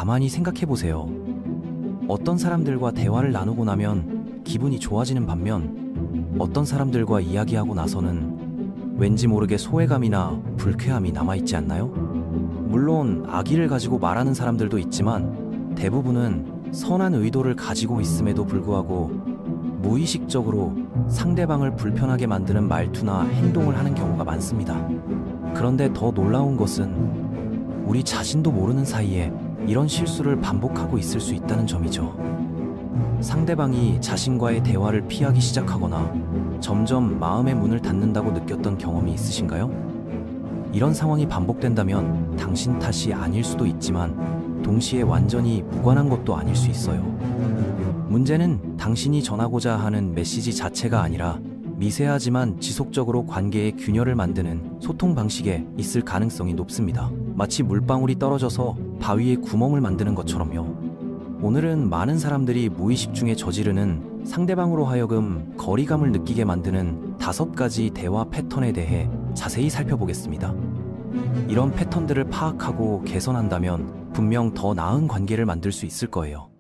가만히 생각해 보세요. 어떤 사람들과 대화를 나누고 나면 기분이 좋아지는 반면 어떤 사람들과 이야기하고 나서는 왠지 모르게 소외감이나 불쾌함이 남아있지 않나요? 물론 악의를 가지고 말하는 사람들도 있지만 대부분은 선한 의도를 가지고 있음에도 불구하고 무의식적으로 상대방을 불편하게 만드는 말투나 행동을 하는 경우가 많습니다. 그런데 더 놀라운 것은 우리 자신도 모르는 사이에 이런 실수를 반복하고 있을 수 있다는 점이죠. 상대방이 자신과의 대화를 피하기 시작하거나 점점 마음의 문을 닫는다고 느꼈던 경험이 있으신가요? 이런 상황이 반복된다면 당신 탓이 아닐 수도 있지만 동시에 완전히 무관한 것도 아닐 수 있어요. 문제는 당신이 전하고자 하는 메시지 자체가 아니라 미세하지만 지속적으로 관계의 균열을 만드는 소통 방식에 있을 가능성이 높습니다. 마치 물방울이 떨어져서 바위에 구멍을 만드는 것처럼요. 오늘은 많은 사람들이 무의식 중에 저지르는 상대방으로 하여금 거리감을 느끼게 만드는 5가지 대화 패턴에 대해 자세히 살펴보겠습니다. 이런 패턴들을 파악하고 개선한다면 분명 더 나은 관계를 만들 수 있을 거예요.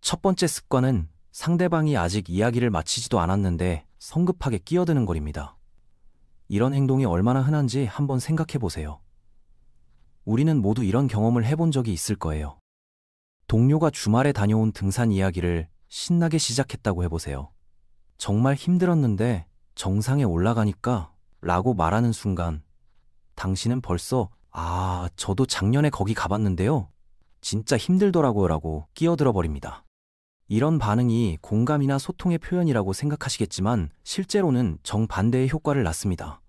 첫 번째 습관은 상대방이 아직 이야기를 마치지도 않았는데 성급하게 끼어드는 거입니다. 이런 행동이 얼마나 흔한지 한번 생각해 보세요. 우리는 모두 이런 경험을 해본 적이 있을 거예요. 동료가 주말에 다녀온 등산 이야기를 신나게 시작했다고 해보세요. 정말 힘들었는데 정상에 올라가니까 라고 말하는 순간 당신은 벌써 저도 작년에 거기 가봤는데요. 진짜 힘들더라고요 라고 끼어들어 버립니다. 이런 반응이 공감이나 소통의 표현이라고 생각하시겠지만 실제로는 정반대의 효과를 낳습니다.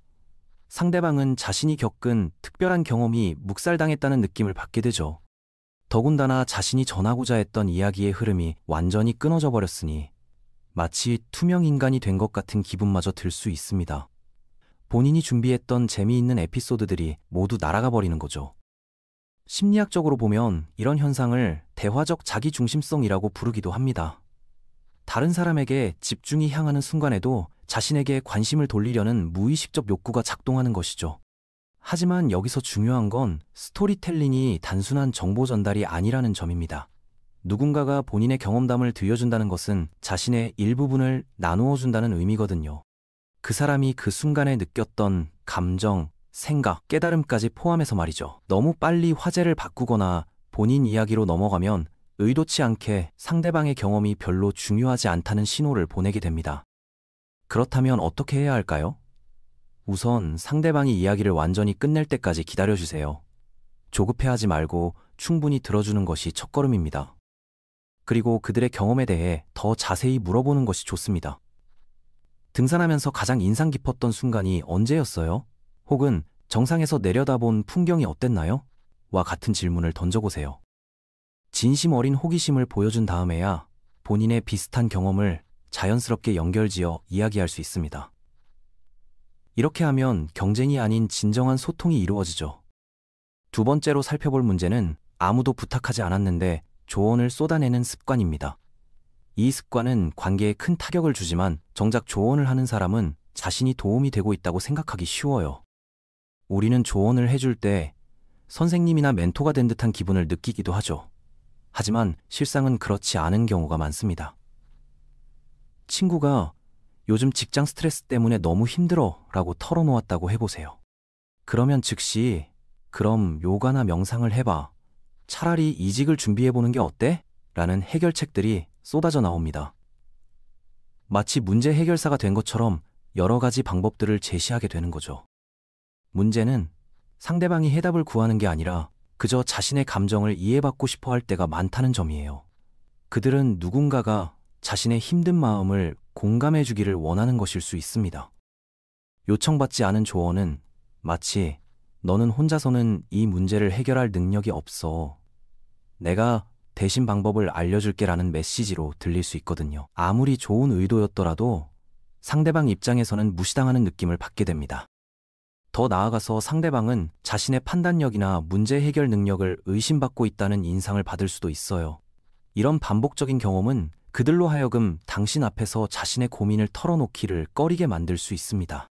상대방은 자신이 겪은 특별한 경험이 묵살당했다는 느낌을 받게 되죠. 더군다나 자신이 전하고자 했던 이야기의 흐름이 완전히 끊어져 버렸으니 마치 투명 인간이 된 것 같은 기분마저 들 수 있습니다. 본인이 준비했던 재미있는 에피소드들이 모두 날아가 버리는 거죠. 심리학적으로 보면 이런 현상을 대화적 자기중심성이라고 부르기도 합니다. 다른 사람에게 집중이 향하는 순간에도 자신에게 관심을 돌리려는 무의식적 욕구가 작동하는 것이죠. 하지만 여기서 중요한 건 스토리텔링이 단순한 정보 전달이 아니라는 점입니다. 누군가가 본인의 경험담을 들려준다는 것은 자신의 일부분을 나누어 준다는 의미거든요. 그 사람이 그 순간에 느꼈던 감정, 생각, 깨달음까지 포함해서 말이죠. 너무 빨리 화제를 바꾸거나 본인 이야기로 넘어가면 의도치 않게 상대방의 경험이 별로 중요하지 않다는 신호를 보내게 됩니다. 그렇다면 어떻게 해야 할까요? 우선 상대방이 이야기를 완전히 끝낼 때까지 기다려주세요. 조급해하지 말고 충분히 들어주는 것이 첫걸음입니다. 그리고 그들의 경험에 대해 더 자세히 물어보는 것이 좋습니다. 등산하면서 가장 인상 깊었던 순간이 언제였어요? 혹은 정상에서 내려다본 풍경이 어땠나요? 와 같은 질문을 던져보세요. 진심 어린 호기심을 보여준 다음에야 본인의 비슷한 경험을 자연스럽게 연결지어 이야기할 수 있습니다. 이렇게 하면 경쟁이 아닌 진정한 소통이 이루어지죠. 두 번째로 살펴볼 문제는 아무도 부탁하지 않았는데 조언을 쏟아내는 습관입니다. 이 습관은 관계에 큰 타격을 주지만 정작 조언을 하는 사람은 자신이 도움이 되고 있다고 생각하기 쉬워요. 우리는 조언을 해줄 때 선생님이나 멘토가 된 듯한 기분을 느끼기도 하죠. 하지만 실상은 그렇지 않은 경우가 많습니다. 친구가 요즘 직장 스트레스 때문에 너무 힘들어 라고 털어놓았다고 해보세요. 그러면 즉시 그럼 요가나 명상을 해봐. 차라리 이직을 준비해보는 게 어때? 라는 해결책들이 쏟아져 나옵니다. 마치 문제 해결사가 된 것처럼 여러 가지 방법들을 제시하게 되는 거죠. 문제는 상대방이 해답을 구하는 게 아니라 그저 자신의 감정을 이해받고 싶어 할 때가 많다는 점이에요. 그들은 누군가가 자신의 힘든 마음을 공감해 주기를 원하는 것일 수 있습니다. 요청받지 않은 조언은 마치 너는 혼자서는 이 문제를 해결할 능력이 없어. 내가 대신 방법을 알려줄게라는 메시지로 들릴 수 있거든요. 아무리 좋은 의도였더라도 상대방 입장에서는 무시당하는 느낌을 받게 됩니다. 더 나아가서 상대방은 자신의 판단력이나 문제 해결 능력을 의심받고 있다는 인상을 받을 수도 있어요. 이런 반복적인 경험은 그들로 하여금 당신 앞에서 자신의 고민을 털어놓기를 꺼리게 만들 수 있습니다.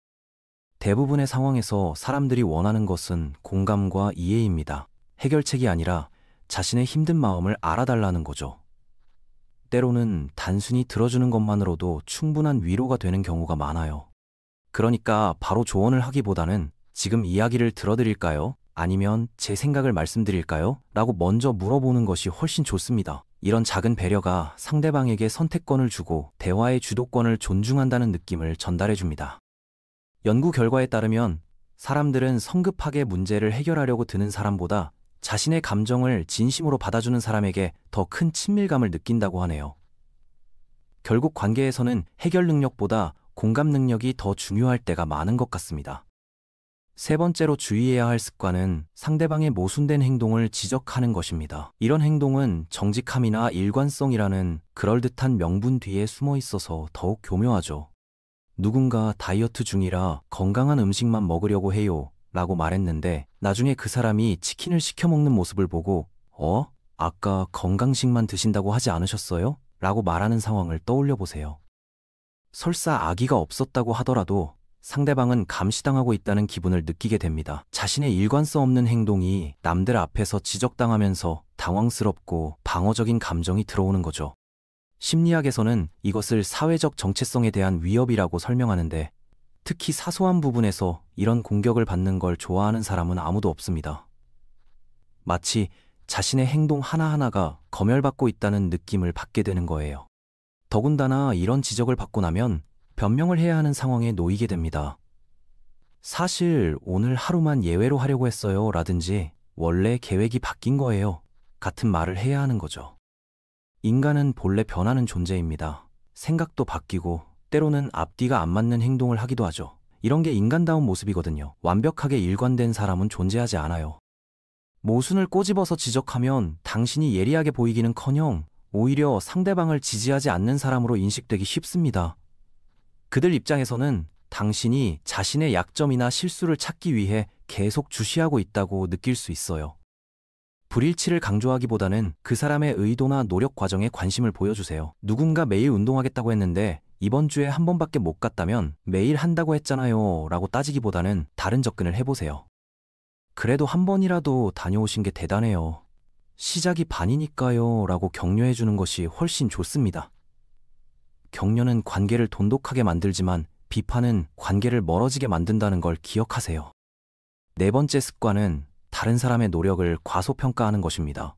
대부분의 상황에서 사람들이 원하는 것은 공감과 이해입니다. 해결책이 아니라 자신의 힘든 마음을 알아달라는 거죠. 때로는 단순히 들어주는 것만으로도 충분한 위로가 되는 경우가 많아요. 그러니까 바로 조언을 하기보다는 지금 이야기를 들어드릴까요? 아니면 제 생각을 말씀드릴까요? 라고 먼저 물어보는 것이 훨씬 좋습니다. 이런 작은 배려가 상대방에게 선택권을 주고 대화의 주도권을 존중한다는 느낌을 전달해 줍니다. 연구 결과에 따르면 사람들은 성급하게 문제를 해결하려고 드는 사람보다 자신의 감정을 진심으로 받아주는 사람에게 더 큰 친밀감을 느낀다고 하네요. 결국 관계에서는 해결 능력보다 공감 능력이 더 중요할 때가 많은 것 같습니다. 세 번째로 주의해야 할 습관은 상대방의 모순된 행동을 지적하는 것입니다. 이런 행동은 정직함이나 일관성이라는 그럴듯한 명분 뒤에 숨어 있어서 더욱 교묘하죠. 누군가 다이어트 중이라 건강한 음식만 먹으려고 해요 라고 말했는데 나중에 그 사람이 치킨을 시켜 먹는 모습을 보고 아까 건강식만 드신다고 하지 않으셨어요? 라고 말하는 상황을 떠올려 보세요. 설사 악의가 없었다고 하더라도 상대방은 감시당하고 있다는 기분을 느끼게 됩니다. 자신의 일관성 없는 행동이 남들 앞에서 지적당하면서 당황스럽고 방어적인 감정이 들어오는 거죠. 심리학에서는 이것을 사회적 정체성에 대한 위협이라고 설명하는데 특히 사소한 부분에서 이런 공격을 받는 걸 좋아하는 사람은 아무도 없습니다. 마치 자신의 행동 하나하나가 검열받고 있다는 느낌을 받게 되는 거예요. 더군다나 이런 지적을 받고 나면 변명을 해야 하는 상황에 놓이게 됩니다. 사실 오늘 하루만 예외로 하려고 했어요 라든지 원래 계획이 바뀐 거예요 같은 말을 해야 하는 거죠. 인간은 본래 변하는 존재입니다. 생각도 바뀌고 때로는 앞뒤가 안 맞는 행동을 하기도 하죠. 이런 게 인간다운 모습이거든요. 완벽하게 일관된 사람은 존재하지 않아요. 모순을 꼬집어서 지적하면 당신이 예리하게 보이기는커녕 오히려 상대방을 지지하지 않는 사람으로 인식되기 쉽습니다. 그들 입장에서는 당신이 자신의 약점이나 실수를 찾기 위해 계속 주시하고 있다고 느낄 수 있어요. 불일치를 강조하기보다는 그 사람의 의도나 노력 과정에 관심을 보여주세요. 누군가 매일 운동하겠다고 했는데 이번 주에 한 번밖에 못 갔다면 매일 한다고 했잖아요 라고 따지기보다는 다른 접근을 해보세요. 그래도 한 번이라도 다녀오신 게 대단해요. 시작이 반이니까요 라고 격려해주는 것이 훨씬 좋습니다. 격려는 관계를 돈독하게 만들지만 비판은 관계를 멀어지게 만든다는 걸 기억하세요. 네 번째 습관은 다른 사람의 노력을 과소평가하는 것입니다.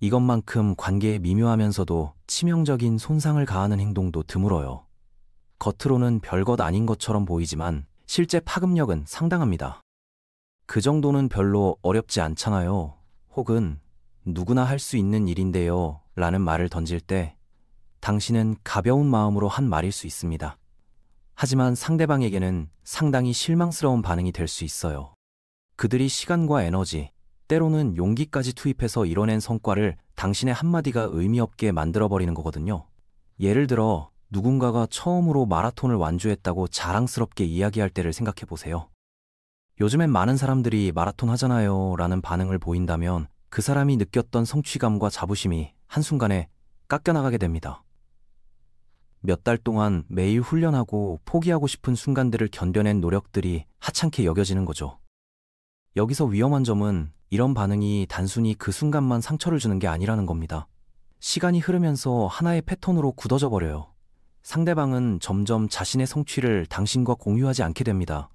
이것만큼 관계에 미묘하면서도 치명적인 손상을 가하는 행동도 드물어요. 겉으로는 별것 아닌 것처럼 보이지만 실제 파급력은 상당합니다. 그 정도는 별로 어렵지 않잖아요. 혹은 누구나 할 수 있는 일인데요 라는 말을 던질 때 당신은 가벼운 마음으로 한 말일 수 있습니다. 하지만 상대방에게는 상당히 실망스러운 반응이 될 수 있어요. 그들이 시간과 에너지, 때로는 용기까지 투입해서 이뤄낸 성과를 당신의 한마디가 의미 없게 만들어버리는 거거든요. 예를 들어 누군가가 처음으로 마라톤을 완주했다고 자랑스럽게 이야기할 때를 생각해 보세요. 요즘엔 많은 사람들이 마라톤 하잖아요 라는 반응을 보인다면 그 사람이 느꼈던 성취감과 자부심이 한순간에 깎여나가게 됩니다. 몇 달 동안 매일 훈련하고 포기하고 싶은 순간들을 견뎌낸 노력들이 하찮게 여겨지는 거죠. 여기서 위험한 점은 이런 반응이 단순히 그 순간만 상처를 주는 게 아니라는 겁니다. 시간이 흐르면서 하나의 패턴으로 굳어져 버려요. 상대방은 점점 자신의 성취를 당신과 공유하지 않게 됩니다.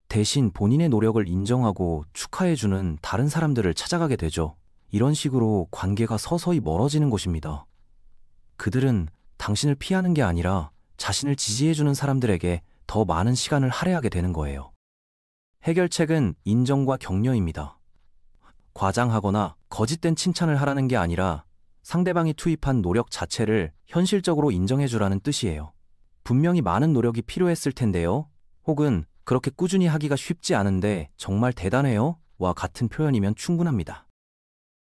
대신 본인의 노력을 인정하고 축하해주는 다른 사람들을 찾아가게 되죠. 이런 식으로 관계가 서서히 멀어지는 것입니다. 그들은 당신을 피하는 게 아니라 자신을 지지해주는 사람들에게 더 많은 시간을 할애하게 되는 거예요. 해결책은 인정과 격려입니다. 과장하거나 거짓된 칭찬을 하라는 게 아니라 상대방이 투입한 노력 자체를 현실적으로 인정해주라는 뜻이에요. 분명히 많은 노력이 필요했을 텐데요. 혹은 그렇게 꾸준히 하기가 쉽지 않은데 정말 대단해요. 와 같은 표현이면 충분합니다.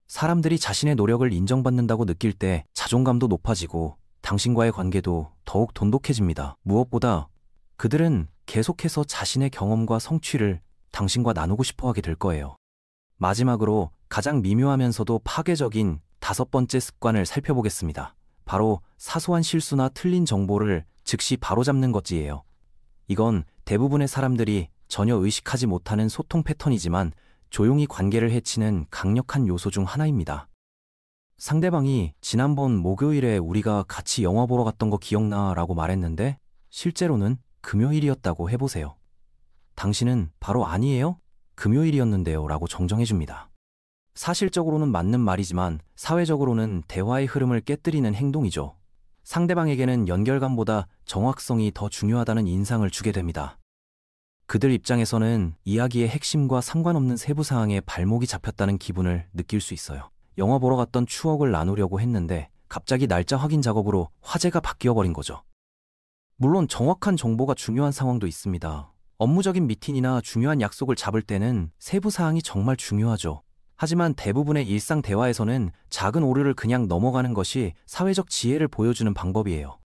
사람들이 자신의 노력을 인정받는다고 느낄 때 자존감도 높아지고 당신과의 관계도 더욱 돈독해집니다. 무엇보다 그들은 계속해서 자신의 경험과 성취를 당신과 나누고 싶어 하게 될 거예요. 마지막으로 가장 미묘하면서도 파괴적인 5번째 습관을 살펴보겠습니다. 바로 사소한 실수나 틀린 정보를 즉시 바로잡는 것이에요. 이건 대부분의 사람들이 전혀 의식하지 못하는 소통 패턴이지만 조용히 관계를 해치는 강력한 요소 중 하나입니다. 상대방이 지난번 목요일에 우리가 같이 영화 보러 갔던 거 기억나? 라고 말했는데 실제로는 금요일이었다고 해보세요. 당신은 바로 아니에요? 금요일이었는데요 라고 정정해줍니다. 사실적으로는 맞는 말이지만 사회적으로는 대화의 흐름을 깨뜨리는 행동이죠. 상대방에게는 연결감보다 정확성이 더 중요하다는 인상을 주게 됩니다. 그들 입장에서는 이야기의 핵심과 상관없는 세부 사항에 발목이 잡혔다는 기분을 느낄 수 있어요. 영화 보러 갔던 추억을 나누려고 했는데 갑자기 날짜 확인 작업으로 화제가 바뀌어버린 거죠. 물론 정확한 정보가 중요한 상황도 있습니다. 업무적인 미팅이나 중요한 약속을 잡을 때는 세부 사항이 정말 중요하죠. 하지만 대부분의 일상 대화에서는 작은 오류를 그냥 넘어가는 것이 사회적 지혜를 보여주는 방법이에요.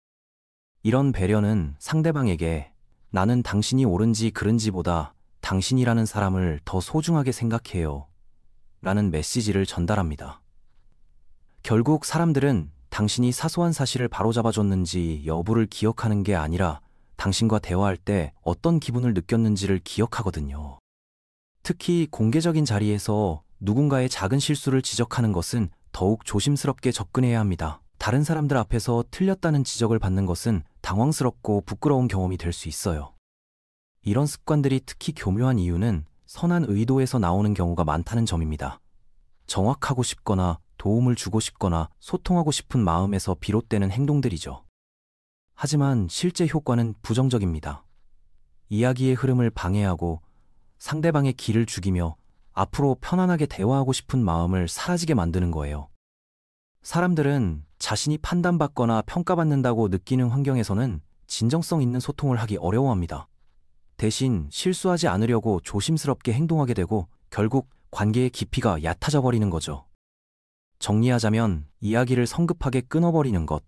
이런 배려는 상대방에게 나는 당신이 옳은지 그른지보다 당신이라는 사람을 더 소중하게 생각해요 라는 메시지를 전달합니다. 결국 사람들은 당신이 사소한 사실을 바로잡아줬는지 여부를 기억하는 게 아니라 당신과 대화할 때 어떤 기분을 느꼈는지를 기억하거든요. 특히 공개적인 자리에서 누군가의 작은 실수를 지적하는 것은 더욱 조심스럽게 접근해야 합니다. 다른 사람들 앞에서 틀렸다는 지적을 받는 것은 당황스럽고 부끄러운 경험이 될 수 있어요. 이런 습관들이 특히 교묘한 이유는 선한 의도에서 나오는 경우가 많다는 점입니다. 정확하고 싶거나 도움을 주고 싶거나 소통하고 싶은 마음에서 비롯되는 행동들이죠. 하지만 실제 효과는 부정적입니다. 이야기의 흐름을 방해하고 상대방의 기를 죽이며 앞으로 편안하게 대화하고 싶은 마음을 사라지게 만드는 거예요. 사람들은 자신이 판단받거나 평가받는다고 느끼는 환경에서는 진정성 있는 소통을 하기 어려워합니다. 대신 실수하지 않으려고 조심스럽게 행동하게 되고 결국 관계의 깊이가 얕아져 버리는 거죠. 정리하자면 이야기를 성급하게 끊어버리는 것,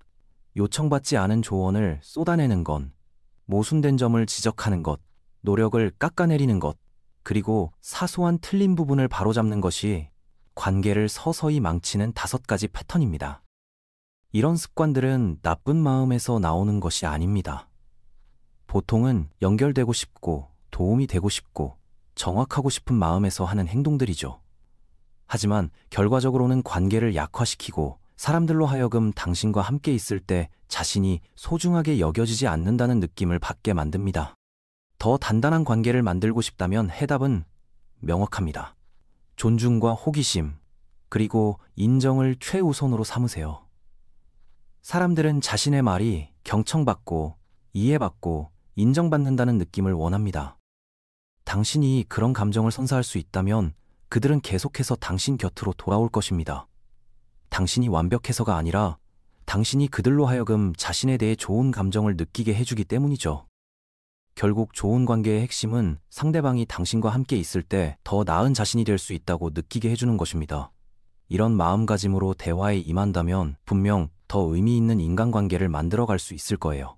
요청받지 않은 조언을 쏟아내는 건, 모순된 점을 지적하는 것, 노력을 깎아내리는 것, 그리고 사소한 틀린 부분을 바로잡는 것이 관계를 서서히 망치는 5가지 패턴입니다. 이런 습관들은 나쁜 마음에서 나오는 것이 아닙니다. 보통은 연결되고 싶고 도움이 되고 싶고 정확하고 싶은 마음에서 하는 행동들이죠. 하지만 결과적으로는 관계를 약화시키고 사람들로 하여금 당신과 함께 있을 때 자신이 소중하게 여겨지지 않는다는 느낌을 받게 만듭니다. 더 단단한 관계를 만들고 싶다면 해답은 명확합니다. 존중과 호기심, 그리고 인정을 최우선으로 삼으세요. 사람들은 자신의 말이 경청받고 이해받고 인정받는다는 느낌을 원합니다. 당신이 그런 감정을 선사할 수 있다면 그들은 계속해서 당신 곁으로 돌아올 것입니다. 당신이 완벽해서가 아니라 당신이 그들로 하여금 자신에 대해 좋은 감정을 느끼게 해주기 때문이죠. 결국 좋은 관계의 핵심은 상대방이 당신과 함께 있을 때 더 나은 자신이 될 수 있다고 느끼게 해주는 것입니다. 이런 마음가짐으로 대화에 임한다면 분명 더 의미 있는 인간관계를 만들어갈 수 있을 거예요.